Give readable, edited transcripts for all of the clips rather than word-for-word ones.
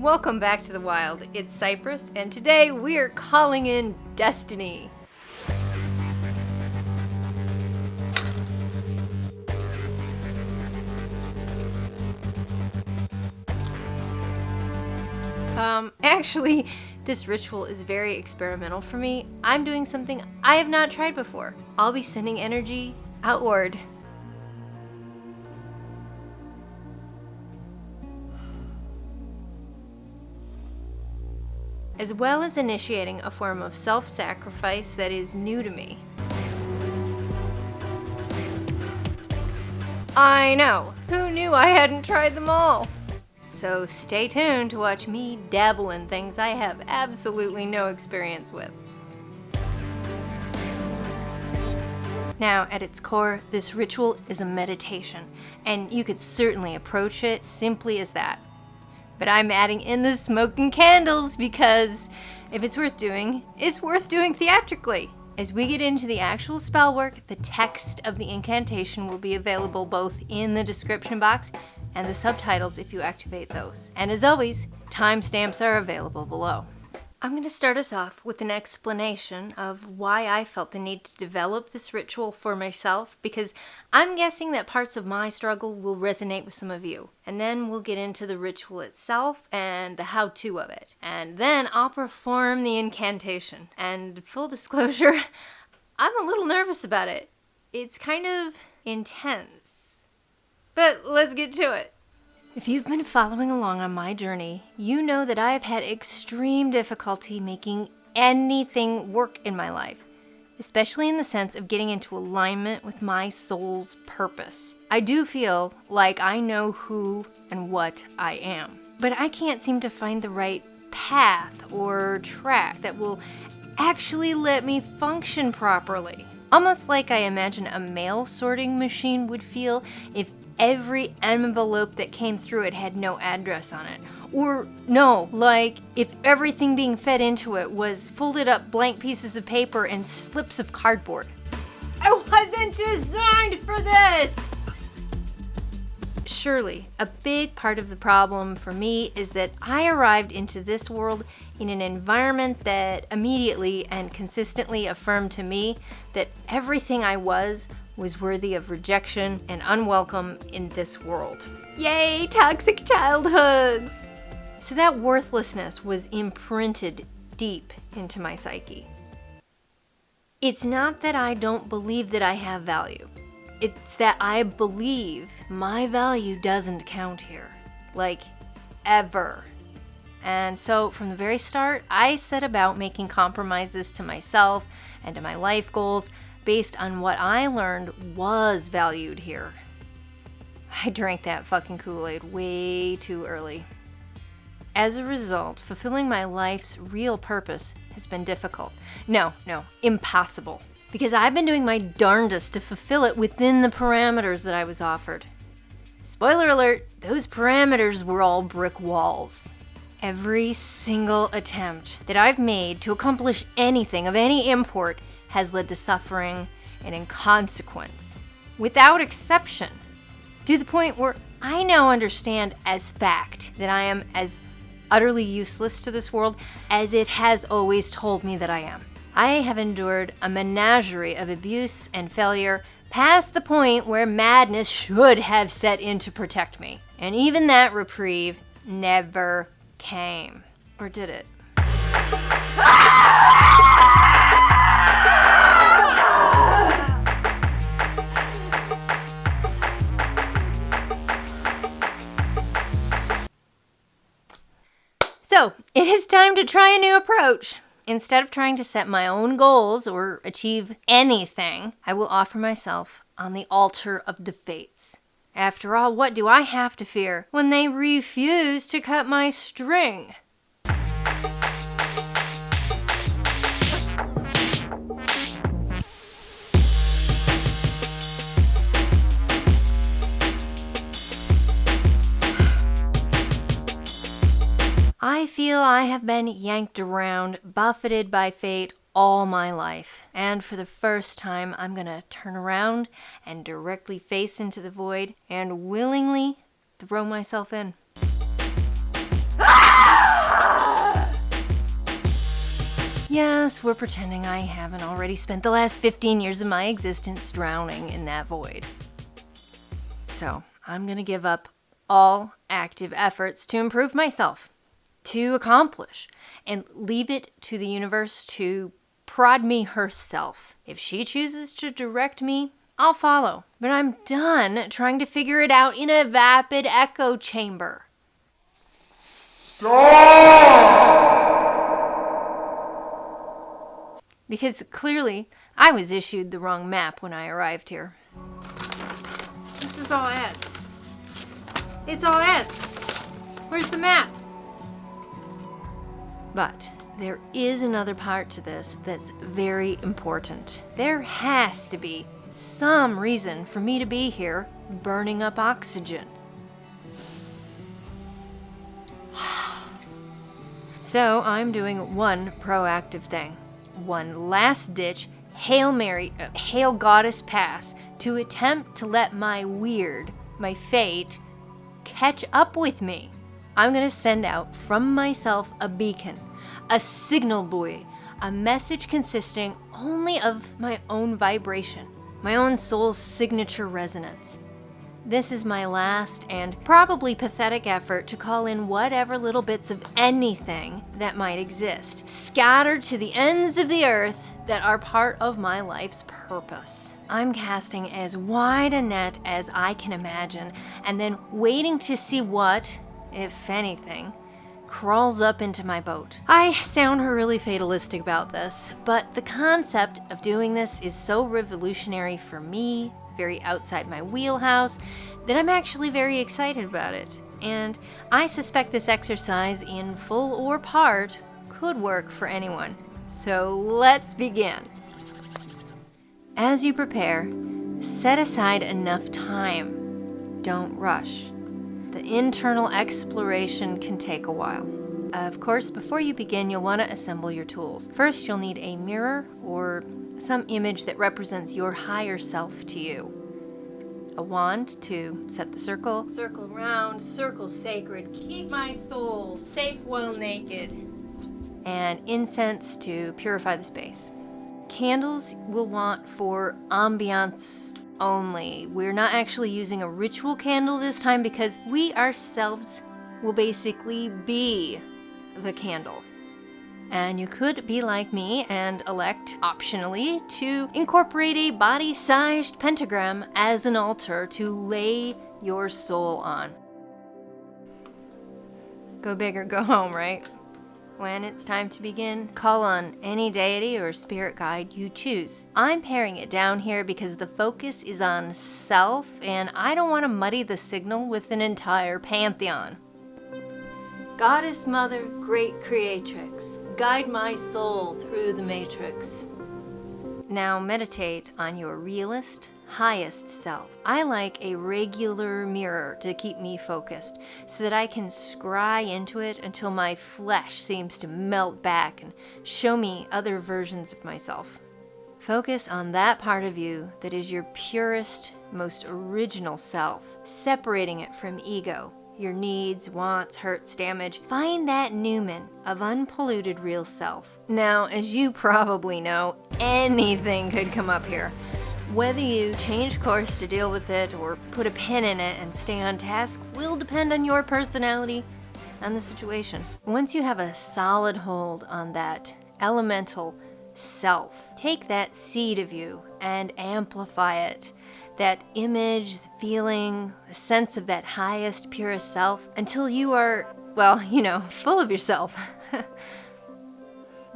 Welcome back to the wild. It's Cypress, and today we're calling in Destiny. Actually, this ritual is very experimental for me. I'm doing something I have not tried before. I'll be sending energy outward. As well as initiating a form of self-sacrifice that is new to me. I know! Who knew I hadn't tried them all? So stay tuned to watch me dabble in things I have absolutely no experience with. Now, at its core, this ritual is a meditation, and you could certainly approach it simply as that. But I'm adding in the smoke and candles because if it's worth doing, it's worth doing theatrically. As we get into the actual spell work, the text of the incantation will be available both in the description box and the subtitles if you activate those. And as always, timestamps are available below. I'm going to start us off with an explanation of why I felt the need to develop this ritual for myself, because I'm guessing that parts of my struggle will resonate with some of you. And then we'll get into the ritual itself and the how-to of it. And then I'll perform the incantation. And full disclosure, I'm a little nervous about it. It's kind of intense. But let's get to it. If you've been following along on my journey, you know that I've had extreme difficulty making anything work in my life, especially in the sense of getting into alignment with my soul's purpose. I do feel like I know who and what I am, but I can't seem to find the right path or track that will actually let me function properly. Almost like I imagine a mail sorting machine would feel if every envelope that came through it had no address on it. Or no, like if everything being fed into it was folded up blank pieces of paper and slips of cardboard. I wasn't designed for this! Surely, a big part of the problem for me is that I arrived into this world in an environment that immediately and consistently affirmed to me that everything I was worthy of rejection and unwelcome in this world. Yay, toxic childhoods! So that worthlessness was imprinted deep into my psyche. It's not that I don't believe that I have value. It's that I believe my value doesn't count here. Like, ever. And so from the very start, I set about making compromises to myself and to my life goals based on what I learned was valued here. I drank that fucking Kool-Aid way too early. As a result, fulfilling my life's real purpose has been difficult. No, impossible. Because I've been doing my darndest to fulfill it within the parameters that I was offered. Spoiler alert, those parameters were all brick walls. Every single attempt that I've made to accomplish anything of any import has led to suffering and inconsequence, without exception, to the point where I now understand as fact that I am as utterly useless to this world as it has always told me that I am. I have endured a menagerie of abuse and failure past the point where madness should have set in to protect me. And even that reprieve never came. Or did it? So, it is time to try a new approach. Instead of trying to set my own goals or achieve anything, I will offer myself on the altar of the fates. After all, what do I have to fear when they refuse to cut my string? I feel I have been yanked around, buffeted by fate all my life. And for the first time, I'm gonna turn around and directly face into the void and willingly throw myself in. Ah! Yes, we're pretending I haven't already spent the last 15 years of my existence drowning in that void. So, I'm gonna give up all active efforts to improve myself, to accomplish, and leave it to the universe to prod me herself. If she chooses to direct me, I'll follow. But I'm done trying to figure it out in a vapid echo chamber. Because clearly, I was issued the wrong map when I arrived here. This is all ads. It's all ads. Where's the map? But there is another part to this that's very important. There has to be some reason for me to be here burning up oxygen. So I'm doing one proactive thing. One last-ditch Hail Mary, Hail Goddess pass to attempt to let my Wyrd, my fate, catch up with me. I'm going to send out from myself a beacon, a signal buoy, a message consisting only of my own vibration, my own soul's signature resonance. This is my last and probably pathetic effort to call in whatever little bits of anything that might exist, scattered to the ends of the earth that are part of my life's purpose. I'm casting as wide a net as I can imagine, and then waiting to see what, if anything, crawls up into my boat. I sound really fatalistic about this, but the concept of doing this is so revolutionary for me, very outside my wheelhouse, that I'm actually very excited about it. And I suspect this exercise, in full or part, could work for anyone. So let's begin. As you prepare, set aside enough time. Don't rush. The internal exploration can take a while. Of course, before you begin, you'll want to assemble your tools. First, you'll need a mirror or some image that represents your higher self to you. A wand to set the circle. Circle round, circle sacred, keep my soul safe while naked. And incense to purify the space. Candles we'll want for ambiance only. We're not actually using a ritual candle this time because we ourselves will basically be the candle. And you could be like me and elect, optionally, to incorporate a body-sized pentagram as an altar to lay your soul on. Go big or go home, right? When it's time to begin, call on any deity or spirit guide you choose. I'm paring it down here because the focus is on self, and I don't want to muddy the signal with an entire pantheon. Goddess Mother, Great Creatrix, guide my soul through the matrix. Now meditate on your realest, highest self. I like a regular mirror to keep me focused so that I can scry into it until my flesh seems to melt back and show me other versions of myself. Focus on that part of you that is your purest, most original self, separating it from ego, your needs, wants, hurts, damage. Find that Newman of unpolluted real self. Now, as you probably know, anything could come up here. Whether you change course to deal with it or put a pin in it and stay on task will depend on your personality and the situation. Once you have a solid hold on that elemental self, take that seed of you and amplify it. That image, the feeling, the sense of that highest, purest self until you are, well, full of yourself.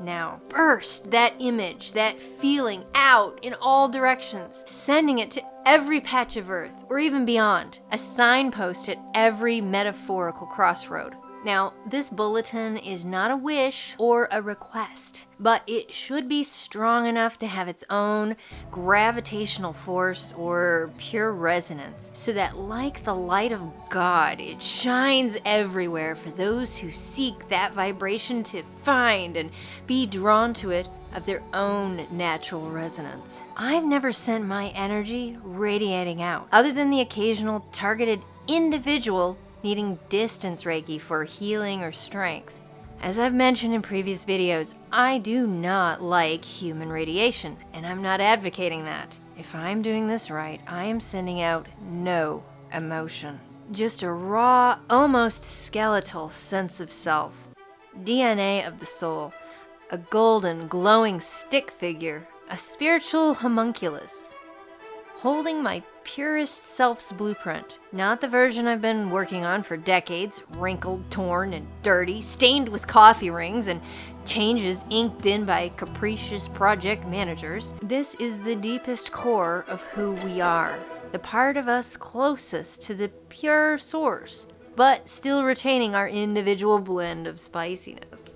Now, burst that image, that feeling out in all directions, sending it to every patch of earth, or even beyond, a signpost at every metaphorical crossroad. Now, this bulletin is not a wish or a request, but it should be strong enough to have its own gravitational force or pure resonance, so that like the light of God, it shines everywhere for those who seek that vibration to find and be drawn to it of their own natural resonance. I've never sent my energy radiating out, other than the occasional targeted individual needing distance Reiki for healing or strength. As I've mentioned in previous videos, I do not like human radiation, and I'm not advocating that. If I'm doing this right, I am sending out no emotion. Just a raw, almost skeletal sense of self. DNA of the soul. A golden, glowing stick figure. A spiritual homunculus. Holding my purest self's blueprint. Not the version I've been working on for decades, wrinkled, torn, and dirty, stained with coffee rings and changes inked in by capricious project managers. This is the deepest core of who we are. The part of us closest to the pure source, but still retaining our individual blend of spiciness.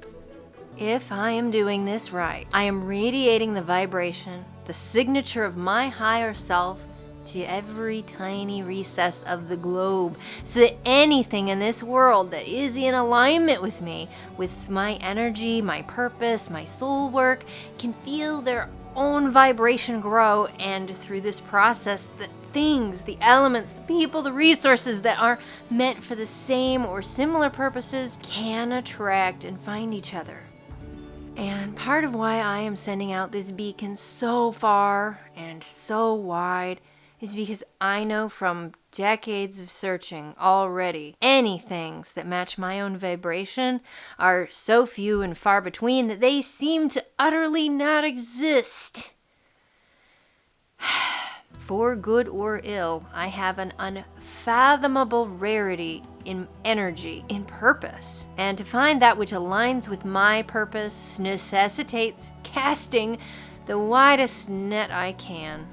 If I am doing this right, I am radiating the vibration, the signature of my higher self, to every tiny recess of the globe, so that anything in this world that is in alignment with me, with my energy, my purpose, my soul work, can feel their own vibration grow, and through this process, the things, the elements, the people, the resources that are meant for the same or similar purposes can attract and find each other. And part of why I am sending out this beacon so far and so wide is because I know from decades of searching already, any things that match my own vibration are so few and far between that they seem to utterly not exist. For good or ill, I have an unfathomable rarity in energy, in purpose. And to find that which aligns with my purpose necessitates casting the widest net I can.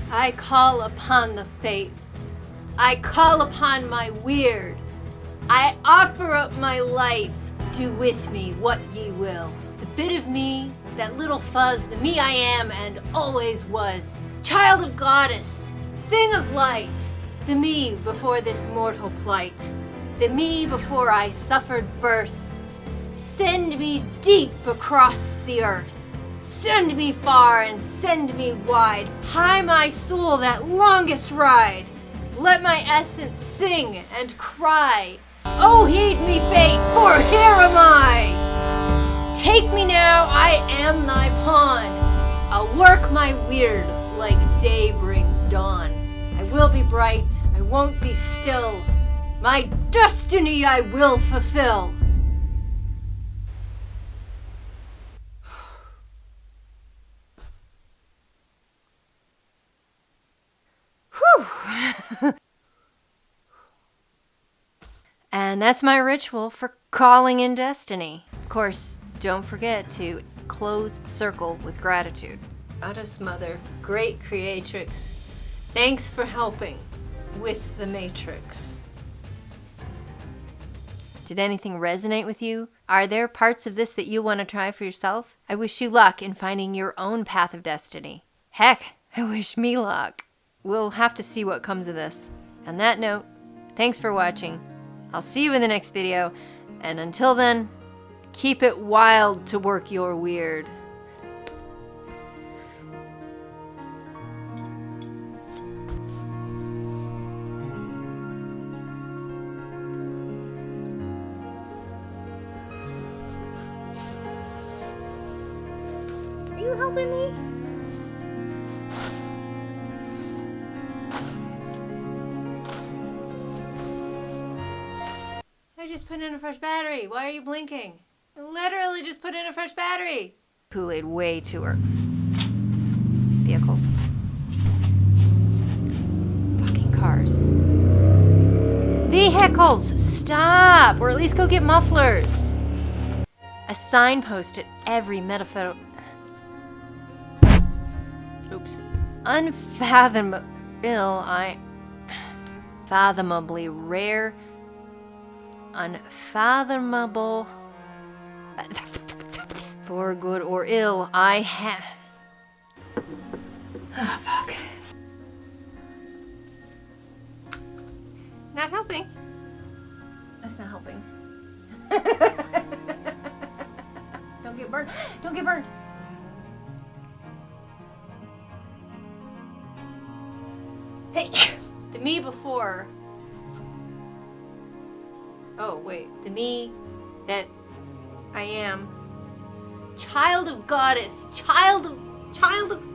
I call upon the fates. I call upon my Wyrd. I offer up my life. Do with me what ye will. The bit of me, that little fuzz, the me I am and always was. Child of goddess, thing of light. The me before this mortal plight. The me before I suffered birth. Send me deep across the earth. Send me far and send me wide. High my soul that longest ride. Let my essence sing and cry. Oh, heed me, fate, for here am I. Take me now, I am thy pawn. I'll work my Wyrd like day brings dawn. I will be bright, I won't be still. My destiny I will fulfill. And that's my ritual for calling in destiny. Of course, don't forget to close the circle with gratitude. Goddess Mother, great creatrix, thanks for helping with the Matrix. Did anything resonate with you? Are there parts of this that you want to try for yourself? I wish you luck in finding your own path of destiny. Heck, I wish me luck. We'll have to see what comes of this. On that note, thanks for watching. I'll see you in the next video, and until then, keep it wild to work your Wyrd. Are you helping me? I just put in a fresh battery. Why are you blinking? I literally just put in a fresh battery. Kool-Aid way to her. Vehicles. Fucking cars. Vehicles! Stop! Or at least go get mufflers. A signpost at every metaphor. Oops. Unfathomably rare. Unfathomable. For good or ill, I have. Oh, fuck. Not helping. That's not helping. Don't get burned. Don't get burned. Hey, the me before Oh, wait. The me that I am. Child of goddess. Child of